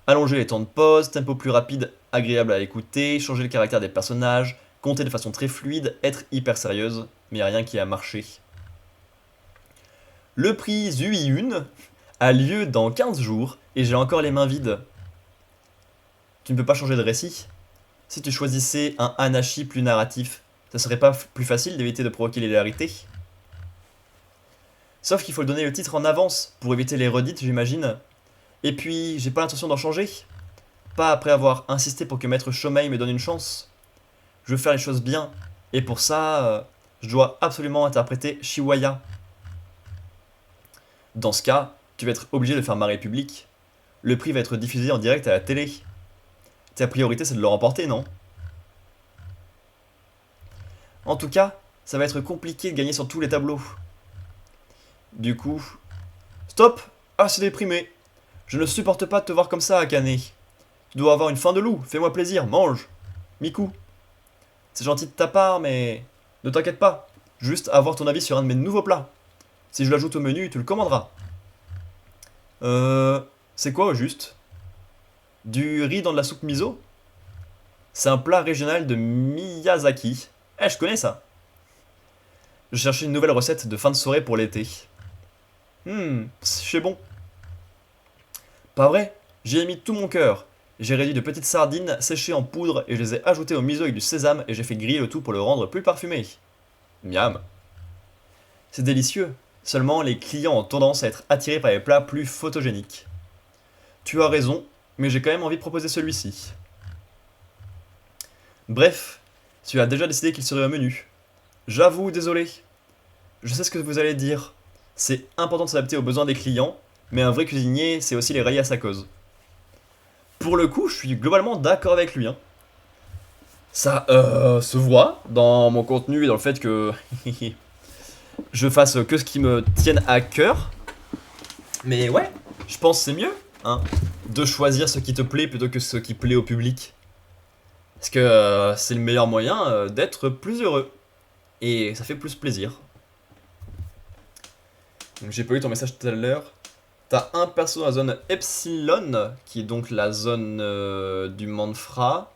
Allonger les temps de pause, tempo plus rapide, agréable à écouter, changer le caractère des personnages, compter de façon très fluide, être hyper sérieuse, mais y a rien qui a marché. Le prix Zui-1 a lieu dans 15 jours, et j'ai encore les mains vides. Tu ne peux pas changer de récit? Si tu choisissais un Hanashi plus narratif, ça serait pas plus facile d'éviter de provoquer l'hilarité? Sauf qu'il faut le donner le titre en avance pour éviter les redites, j'imagine. Et puis, j'ai pas l'intention d'en changer. Pas après avoir insisté pour que Maître Shomei me donne une chance. Je veux faire les choses bien. Et pour ça, je dois absolument interpréter Shiwaya. Dans ce cas, tu vas être obligé de faire marée publique. Le prix va être diffusé en direct à la télé. Ta priorité, c'est de le remporter, non? En tout cas, ça va être compliqué de gagner sur tous les tableaux. Du coup... Stop! Assez déprimé. Je ne supporte pas de te voir comme ça, Akane. Tu dois avoir une faim de loup, fais-moi plaisir, mange. Miku. C'est gentil de ta part, mais... Ne t'inquiète pas, juste avoir ton avis sur un de mes nouveaux plats. Si je l'ajoute au menu, tu le commanderas. C'est quoi au juste? Du riz dans de la soupe miso? C'est un plat régional de Miyazaki. Eh, je connais ça. Je cherchais une nouvelle recette de fin de soirée pour l'été. C'est bon. Pas vrai? J'y ai mis tout mon cœur. J'ai réduit de petites sardines séchées en poudre et je les ai ajoutées au miso avec du sésame et j'ai fait griller le tout pour le rendre plus parfumé. Miam. C'est délicieux. Seulement, les clients ont tendance à être attirés par les plats plus photogéniques. Tu as raison, mais j'ai quand même envie de proposer celui-ci. Bref, tu as déjà décidé qu'il serait au menu. J'avoue, désolé. Je sais ce que vous allez dire. C'est important de s'adapter aux besoins des clients, mais un vrai cuisinier, c'est aussi les rallier à sa cause. Pour le coup, je suis globalement d'accord avec lui. Hein. Ça se voit dans mon contenu et dans le fait que je fasse que ce qui me tienne à cœur. Mais ouais, je pense que c'est mieux hein, de choisir ce qui te plaît plutôt que ce qui plaît au public. Parce que c'est le meilleur moyen d'être plus heureux. Et ça fait plus plaisir. Donc j'ai pas eu ton message tout à l'heure. T'as un perso dans la zone Epsilon, qui est donc la zone du Manfra,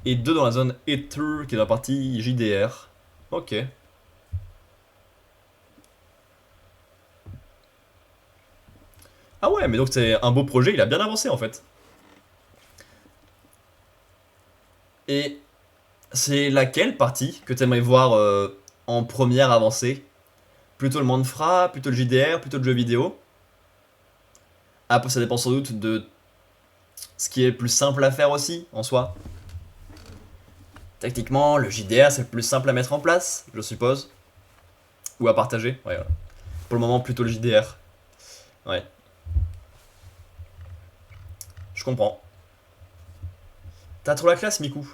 et deux dans la zone Ether, qui est dans la partie JDR. Ok. Ah ouais, mais donc c'est un beau projet, il a bien avancé en fait. Et c'est laquelle partie que t'aimerais voir en première avancée? Plutôt le Manfra, plutôt le JDR, plutôt le jeu vidéo? Après ça dépend sans doute de ce qui est le plus simple à faire aussi, en soi. Techniquement, le JDR c'est le plus simple à mettre en place, je suppose. Ou à partager, ouais, voilà. Pour le moment, plutôt le JDR. Ouais, je comprends. T'as trop la classe, Miku.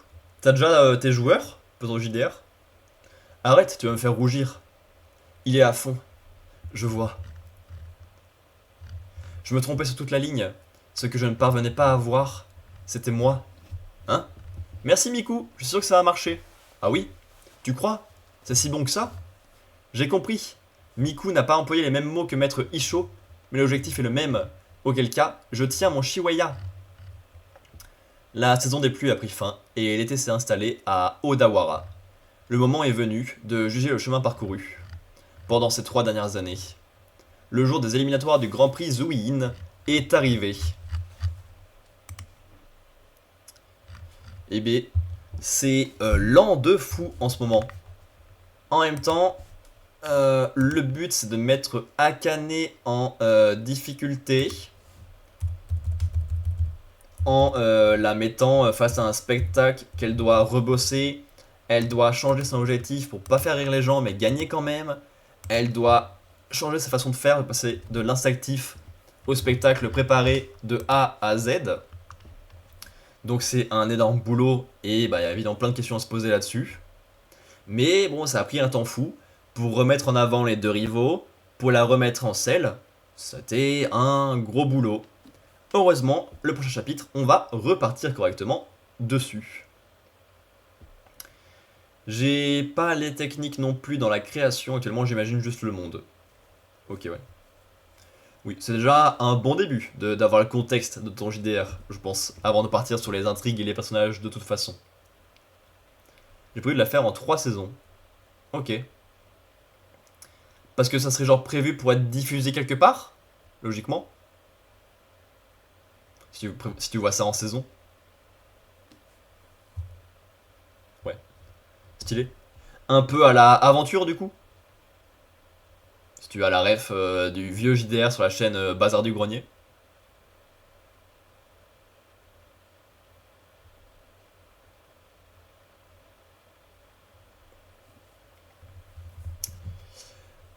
T'as déjà tes joueurs pour ton JDR? Arrête, tu vas me faire rougir. Il est à fond, je vois. Je me trompais sur toute la ligne. Ce que je ne parvenais pas à voir, c'était moi. Hein? Merci, Miku, je suis sûr que ça va marcher. Ah oui? Tu crois? C'est si bon que ça? J'ai compris. Miku n'a pas employé les mêmes mots que Maître Isho, mais l'objectif est le même. Auquel cas, je tiens mon Shiwaya. La saison des pluies a pris fin et l'été s'est installé à Odawara. Le moment est venu de juger le chemin parcouru pendant ces 3 dernières années. Le jour des éliminatoires du Grand Prix Zuiin est arrivé. Eh bien, c'est l'an de fou en ce moment. En même temps, le but c'est de mettre Akane en difficulté en la mettant face à un spectacle qu'elle doit rebosser. Elle doit changer son objectif pour pas faire rire les gens mais gagner quand même. Elle doit changer sa façon de faire, de passer de l'instinctif au spectacle préparé de A à Z. Donc c'est un énorme boulot et bah, il y a évidemment plein de questions à se poser là-dessus. Mais bon, ça a pris un temps fou pour remettre en avant les deux rivaux, pour la remettre en selle. C'était un gros boulot. Heureusement, le prochain chapitre, on va repartir correctement dessus. J'ai pas les techniques non plus dans la création, actuellement j'imagine juste le monde. Ok, ouais. Oui, c'est déjà un bon début d'avoir le contexte de ton JDR, je pense, avant de partir sur les intrigues et les personnages de toute façon. J'ai prévu de la faire en 3 saisons. Ok. Parce que ça serait genre prévu pour être diffusé quelque part, logiquement. Si tu vois ça en saison. Ouais, stylé. Un peu à la aventure du coup. Si tu as la ref du vieux JDR sur la chaîne Bazar du Grenier.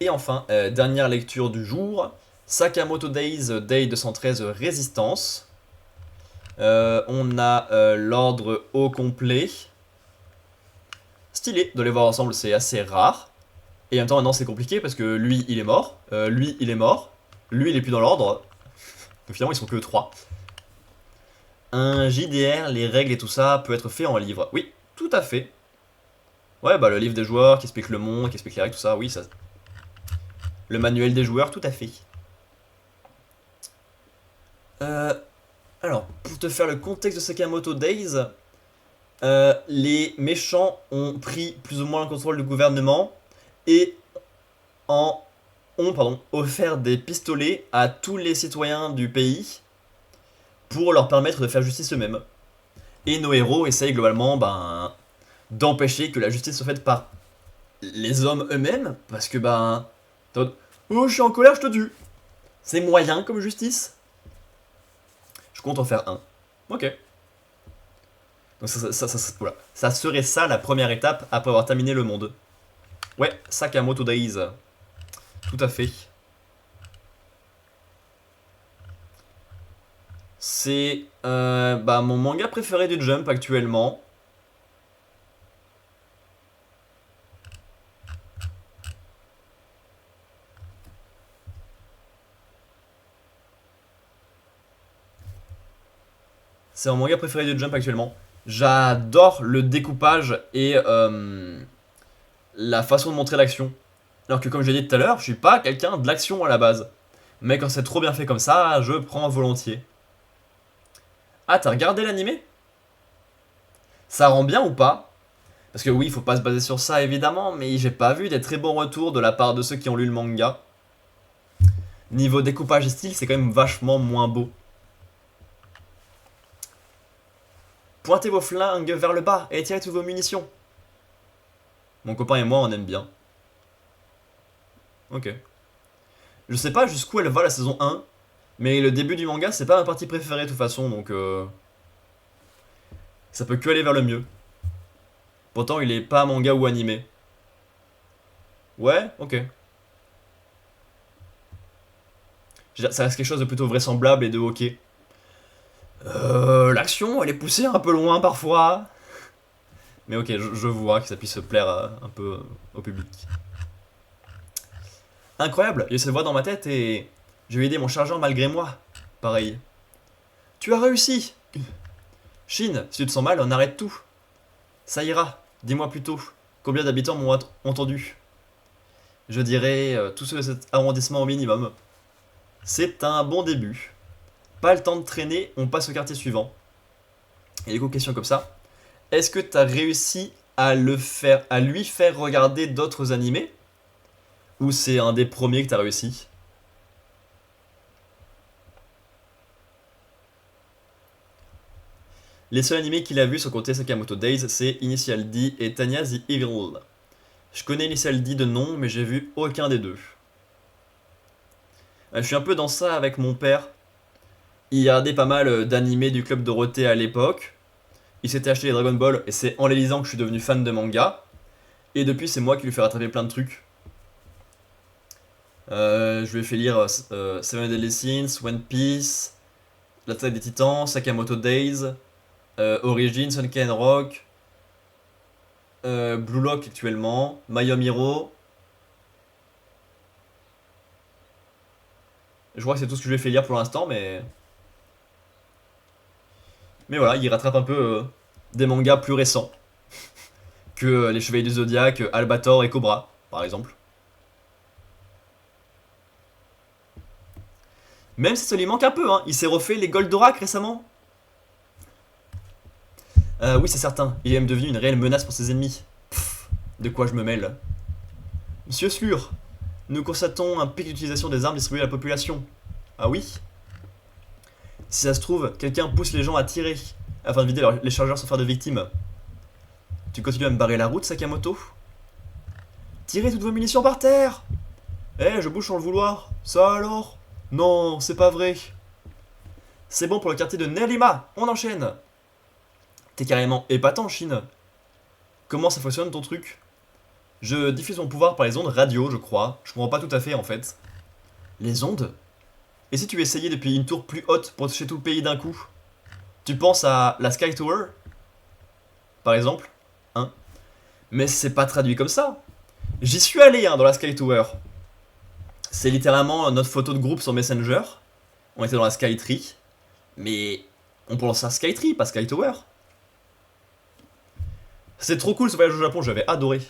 Et enfin, dernière lecture du jour, Sakamoto Days, Day 213 Résistance. On a l'ordre au complet. Stylé de les voir ensemble, c'est assez rare. Et en même temps, maintenant c'est compliqué parce que lui il est mort, lui il est mort, lui il est plus dans l'ordre. Donc finalement ils sont que 3. Un JDR, les règles et tout ça peut être fait en livre. Oui, tout à fait. Ouais, bah le livre des joueurs qui explique le monde, qui explique les règles, tout ça, oui, ça. Le manuel des joueurs, tout à fait. Alors, pour te faire le contexte de Sakamoto Days, les méchants ont pris plus ou moins le contrôle du gouvernement et ont offert des pistolets à tous les citoyens du pays pour leur permettre de faire justice eux-mêmes. Et nos héros essayent globalement d'empêcher que la justice soit faite par les hommes eux-mêmes, parce que oh, je suis en colère, je te tue. C'est moyen comme justice. Je compte en faire un. Ok. Donc voilà. Ça serait ça la première étape après avoir terminé le monde. Ouais, Sakamoto Days. Tout à fait. C'est mon manga préféré du Jump actuellement. C'est mon manga préféré du Jump actuellement. J'adore le découpage et la façon de montrer l'action. Alors que comme je l'ai dit tout à l'heure, je suis pas quelqu'un de l'action à la base. Mais quand c'est trop bien fait comme ça, je prends volontiers. Ah, t'as regardé l'animé? Ça rend bien ou pas? Parce que oui, il faut pas se baser sur ça évidemment, mais j'ai pas vu des très bons retours de la part de ceux qui ont lu le manga. Niveau découpage et style, c'est quand même vachement moins beau. Pointez vos flingues vers le bas et tirez toutes vos munitions. Mon copain et moi, on aime bien. Ok. Je sais pas jusqu'où elle va la saison 1, mais le début du manga, c'est pas ma partie préférée de toute façon, donc ça peut que aller vers le mieux. Pourtant, il est pas manga ou animé. Ouais, ok. Ça reste quelque chose de plutôt vraisemblable et de ok. L'action, elle est poussée un peu loin parfois. Mais ok, je vois que ça puisse se plaire un peu au public. Incroyable, il y a cette voix dans ma tête et je vais aider mon chargeur malgré moi. Pareil. Tu as réussi. Shin, si tu te sens mal, on arrête tout. Ça ira, dis-moi plutôt, combien d'habitants m'ont entendu? Je dirais tous ceux de cet arrondissement au minimum. C'est un bon début. Pas le temps de traîner, on passe au quartier suivant. Et du coup, question comme ça. Est-ce que t'as réussi à lui faire regarder d'autres animés? Ou c'est un des premiers que t'as réussi? Les seuls animés qu'il a vus sur côté Sakamoto Days, c'est Initial D et Tanya the Evil. Je connais Initial D de nom, mais j'ai vu aucun des deux. Je suis un peu dans ça avec mon père. Il regardait pas mal d'animés du Club Dorothée à l'époque. Il s'était acheté les Dragon Ball et c'est en les lisant que je suis devenu fan de manga. Et depuis, c'est moi qui lui fais rattraper plein de trucs. Je lui ai fait lire Seven Deadly Sins, One Piece, L'attaque des Titans, Sakamoto Days, Origin, Sunken Rock, Blue Lock actuellement, My Home Hero. Je crois que c'est tout ce que je lui ai fait lire pour l'instant, mais. Mais voilà, il rattrape un peu des mangas plus récents que Les Chevaliers du Zodiaque, Albator et Cobra, par exemple. Même si ça lui manque un peu, hein. Il s'est refait les Goldorak récemment. Oui, c'est certain, il est même devenu une réelle menace pour ses ennemis. Pfff, de quoi je me mêle. Monsieur Slur, nous constatons un pic d'utilisation des armes distribuées à la population. Ah oui? Si ça se trouve, quelqu'un pousse les gens à tirer afin de vider les chargeurs sans faire de victimes. Tu continues à me barrer la route, Sakamoto? Tirez toutes vos munitions par terre! Eh, je bouge sans le vouloir. Ça alors? Non, c'est pas vrai. C'est bon pour le quartier de Nerima. On enchaîne. T'es carrément épatant, Chine. Comment ça fonctionne ton truc? Je diffuse mon pouvoir par les ondes radio, je crois. Je comprends pas tout à fait en fait. Les ondes? Et si tu essayais depuis une tour plus haute pour toucher tout le pays d'un coup? Tu penses à la Sky Tower? Par exemple? Hein? Mais c'est pas traduit comme ça. J'y suis allé hein, dans la Sky Tower. C'est littéralement notre photo de groupe sur Messenger. On était dans la Sky Tree. Mais on prononce ça Sky Tree, pas Sky Tower. C'est trop cool ce voyage au Japon, j'avais adoré.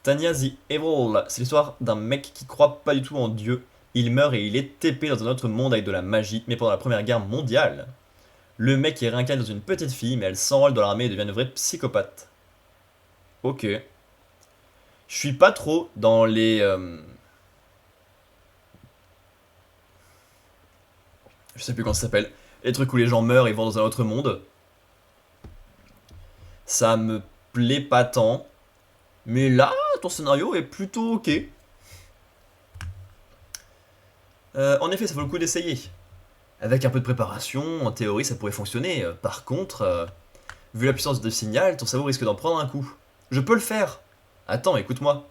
Tanya the Evil, c'est l'histoire d'un mec qui croit pas du tout en Dieu. Il meurt et il est TP dans un autre monde avec de la magie, mais pendant la première guerre mondiale. Le mec est réincarné dans une petite fille, mais elle s'enrôle dans l'armée et devient une vraie psychopathe. Ok. Je suis pas trop dans les... Je sais plus comment ça s'appelle. Les trucs où les gens meurent et vont dans un autre monde. Ça me plaît pas tant. Mais là, ton scénario est plutôt ok. En effet, ça vaut le coup d'essayer. Avec un peu de préparation, en théorie, ça pourrait fonctionner. Par contre, vu la puissance de signal, ton cerveau risque d'en prendre un coup. Je peux le faire. Attends, écoute-moi.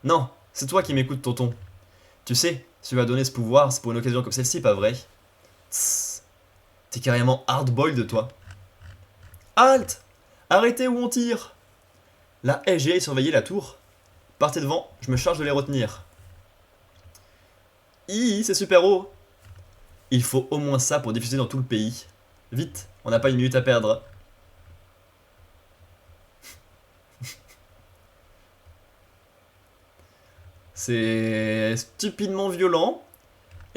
Non, c'est toi qui m'écoutes, tonton. Tu sais, si tu vas donner ce pouvoir, c'est pour une occasion comme celle-ci, pas vrai? Tss, t'es carrément hard-boiled, toi. Halt! Arrêtez ou on tire! La SGA surveillait la tour. Partez devant, je me charge de les retenir. C'est super haut! Il faut au moins ça pour diffuser dans tout le pays. Vite, on n'a pas une minute à perdre. C'est stupidement violent.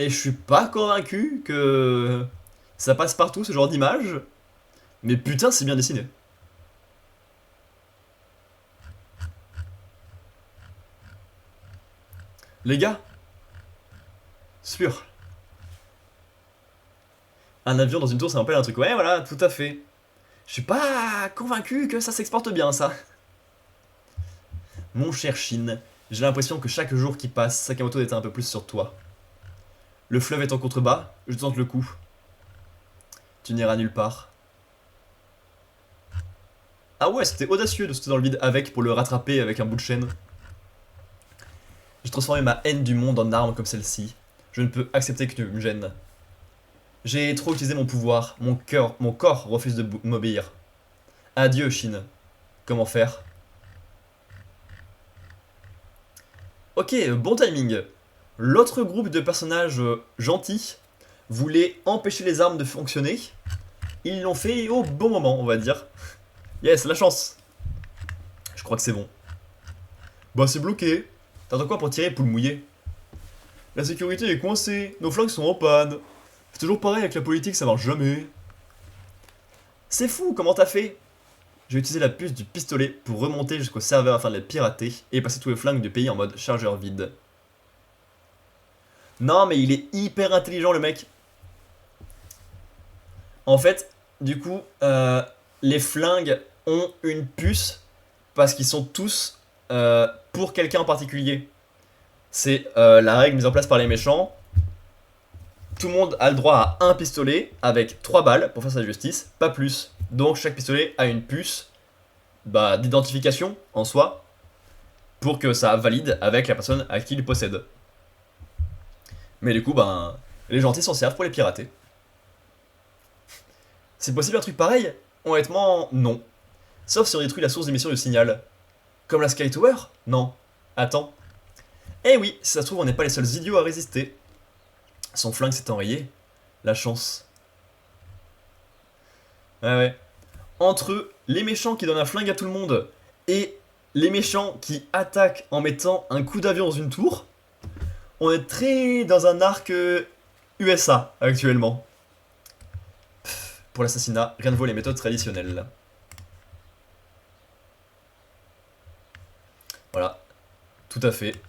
Et je suis pas convaincu que ça passe partout ce genre d'image. Mais putain, c'est bien dessiné. Les gars, sûr. Un avion dans une tour, ça m'appelle un truc. Ouais, voilà, tout à fait. Je suis pas convaincu que ça s'exporte bien, ça. Mon cher Shin, j'ai l'impression que chaque jour qui passe, Sakamoto est un peu plus sur toi. Le fleuve est en contrebas, je tente le coup. Tu n'iras nulle part. Ah ouais, c'était audacieux de sauter dans le vide avec pour le rattraper avec un bout de chaîne. J'ai transformé ma haine du monde en arme comme celle-ci. Je ne peux accepter que tu me gênes. J'ai trop utilisé mon pouvoir, mon corps refuse de m'obéir. Adieu, Shin. Comment faire? Ok, bon timing. L'autre groupe de personnages gentils voulait empêcher les armes de fonctionner. Ils l'ont fait au bon moment, on va dire. Yes, la chance. Je crois que c'est bon. Bah c'est bloqué. T'attends quoi pour tirer, poule mouillée? La sécurité est coincée, nos flingues sont en panne. C'est toujours pareil avec la politique, ça marche jamais. C'est fou, comment t'as fait? J'ai utilisé la puce du pistolet pour remonter jusqu'au serveur afin de les pirater et passer tous les flingues du pays en mode chargeur vide. Non mais il est hyper intelligent le mec. En fait, du coup, les flingues ont une puce parce qu'ils sont tous pour quelqu'un en particulier. C'est la règle mise en place par les méchants. Tout le monde a le droit à un pistolet avec 3 balles pour faire sa justice, pas plus. Donc chaque pistolet a une puce d'identification en soi pour que ça valide avec la personne à qui il possède. Mais du coup, les gentils s'en servent pour les pirater. C'est possible un truc pareil? Honnêtement, non. Sauf si on détruit la source d'émission du signal. Comme la Sky Tower? Non. Attends. Eh oui, si ça se trouve, on n'est pas les seuls idiots à résister. Son flingue s'est enrayé. La chance. Ouais. Entre les méchants qui donnent un flingue à tout le monde et les méchants qui attaquent en mettant un coup d'avion dans une tour, on est très dans un arc USA actuellement. Pour l'assassinat, rien ne vaut les méthodes traditionnelles. Voilà, tout à fait.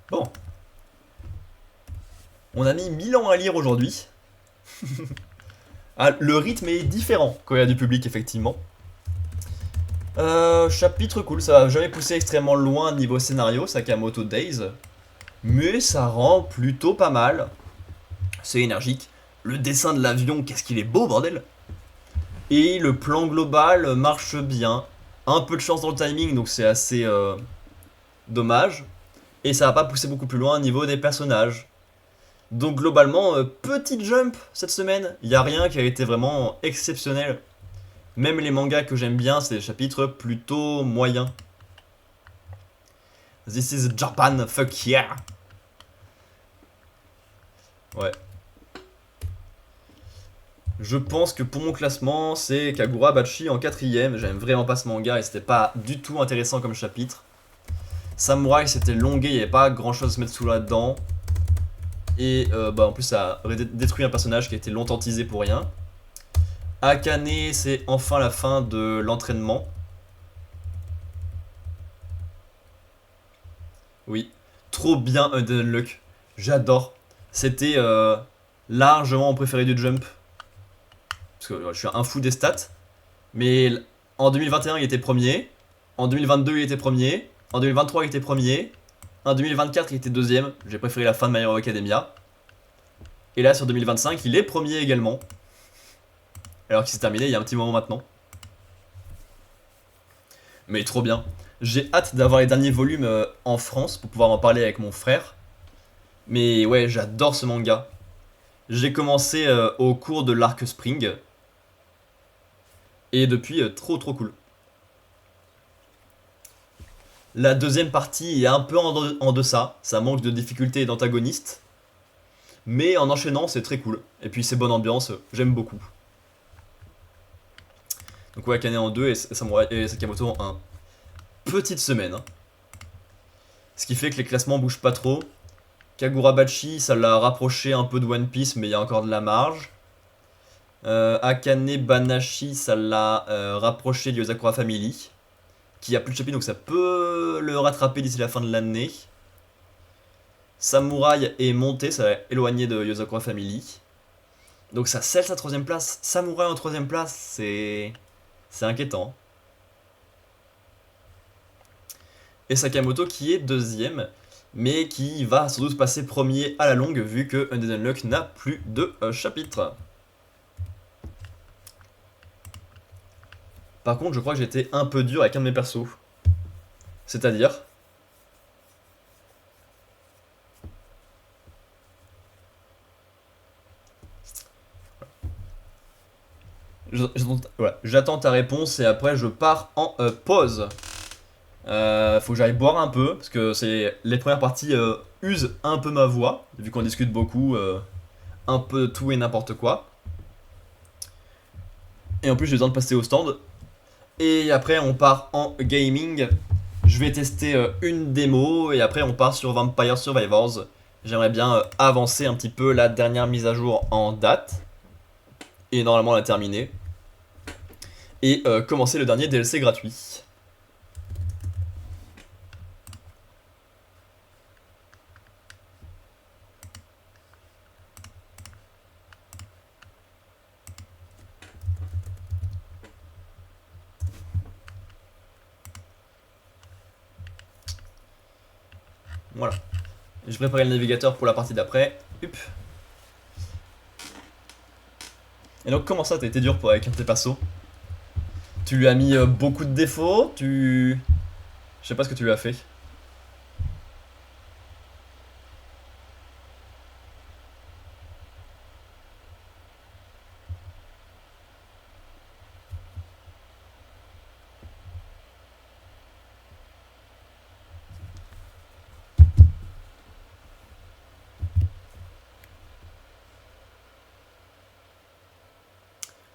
Bon. On a mis 1000 ans à lire aujourd'hui. Ah, le rythme est différent quand il y a du public, effectivement. Chapitre cool, ça va jamais pousser extrêmement loin niveau scénario, Sakamoto Days. Mais ça rend plutôt pas mal. C'est énergique. Le dessin de l'avion, qu'est-ce qu'il est beau, bordel! Et le plan global marche bien. Un peu de chance dans le timing, donc c'est assez dommage. Et ça va pas pousser beaucoup plus loin au niveau des personnages. Donc globalement, petite jump cette semaine. Il n'y a rien qui a été vraiment exceptionnel. Même les mangas que j'aime bien, c'est des chapitres plutôt moyens. This is Japan, fuck yeah! Ouais. Je pense que pour mon classement, c'est Kagura Bachi en quatrième. J'aime vraiment pas ce manga et c'était pas du tout intéressant comme chapitre. Samouraï, c'était longué, il n'y avait pas grand chose à se mettre sous là-dedans. Et bah en plus, ça a détruit un personnage qui a été longtemps teasé pour rien. Akane, c'est enfin la fin de l'entraînement. Oui, trop bien Undead Luck. J'adore. C'était largement mon préféré du Jump. Parce que je suis un fou des stats. Mais en 2021, il était premier. En 2022, il était premier. En 2023, il était premier. En 2024, il était deuxième. J'ai préféré la fin de My Hero Academia. Et là, sur 2025, il est premier également. Alors qu'il s'est terminé il y a un petit moment maintenant. Mais trop bien. J'ai hâte d'avoir les derniers volumes en France pour pouvoir en parler avec mon frère. Mais ouais, j'adore ce manga. J'ai commencé au cours de l'arc Spring. Et depuis, trop cool. La deuxième partie est un peu en deçà. Ça manque de difficulté et d'antagonistes. Mais en enchaînant, c'est très cool. Et puis c'est bonne ambiance, j'aime beaucoup. Donc ouais, Akane en 2 et Sakamoto en 1. Petite semaine. Hein. Ce qui fait que les classements bougent pas trop. Kagurabachi, ça l'a rapproché un peu de One Piece, mais il y a encore de la marge. Akane Banashi, ça l'a rapproché de Yozakura Family, qui a plus de chapitres, donc ça peut le rattraper d'ici la fin de l'année. Samouraï est monté, ça l'a éloigné de Yozakura Family. Donc ça scelle sa troisième place. Samouraï en troisième place, c'est inquiétant. Et Sakamoto qui est deuxième, mais qui va sans doute passer premier à la longue vu que Undead Unluck n'a plus de chapitre. Par contre, je crois que j'étais un peu dur avec un de mes persos. C'est-à-dire... J'attends ta réponse et après je pars en pause. Faut que j'aille boire un peu parce que les premières parties usent un peu ma voix vu qu'on discute beaucoup, un peu de tout et n'importe quoi. Et en plus j'ai besoin de passer au stand. Et après on part en gaming. Je vais tester une démo et après on part sur Vampire Survivors. J'aimerais bien avancer un petit peu la dernière mise à jour en date. Et normalement la terminer. Et commencer le dernier DLC gratuit. Voilà. Je préparais le navigateur pour la partie d'après. Hup. Et donc comment ça t'as été dur avec un de tes persos? Tu lui as mis beaucoup de défauts, Je sais pas ce que tu lui as fait.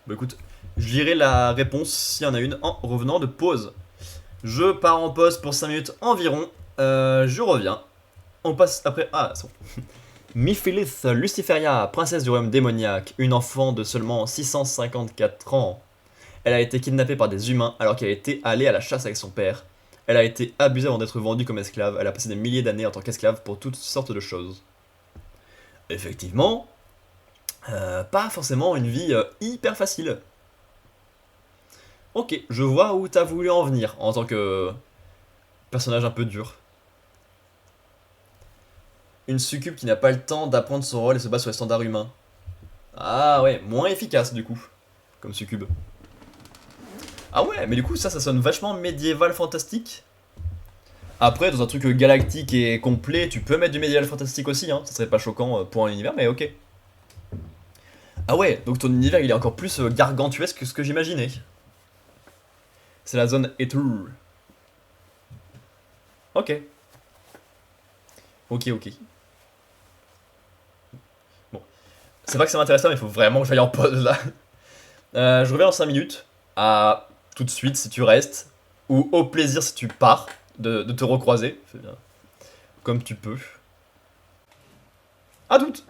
Bah écoute, je lirai la réponse s'il y en a une en revenant de pause. Je pars en pause pour 5 minutes environ. Je reviens. On passe après... Ah, c'est bon. Miphilis Luciferia, princesse du royaume démoniaque, une enfant de seulement 654 ans. Elle a été kidnappée par des humains alors qu'elle était allée à la chasse avec son père. Elle a été abusée avant d'être vendue comme esclave. Elle a passé des milliers d'années en tant qu'esclave pour toutes sortes de choses. Effectivement, pas forcément une vie hyper facile. Ok, je vois où t'as voulu en venir en tant que personnage un peu dur. Une succube qui n'a pas le temps d'apprendre son rôle et se base sur les standards humains. Ah ouais, moins efficace du coup, comme succube. Ah ouais, mais du coup ça sonne vachement médiéval fantastique. Après, dans un truc galactique et complet, tu peux mettre du médiéval fantastique aussi, hein. Ça serait pas choquant pour un univers, mais ok. Ah ouais, donc ton univers il est encore plus gargantuesque que ce que j'imaginais. C'est la zone Ether. Ok. Ok, ok. Bon. C'est pas que ça m'intéresse pas, mais il faut vraiment que j'aille en pause là. Je reviens dans 5 minutes. À tout de suite si tu restes. Ou au plaisir si tu pars de te recroiser. Fais bien. Comme tu peux. À toutes!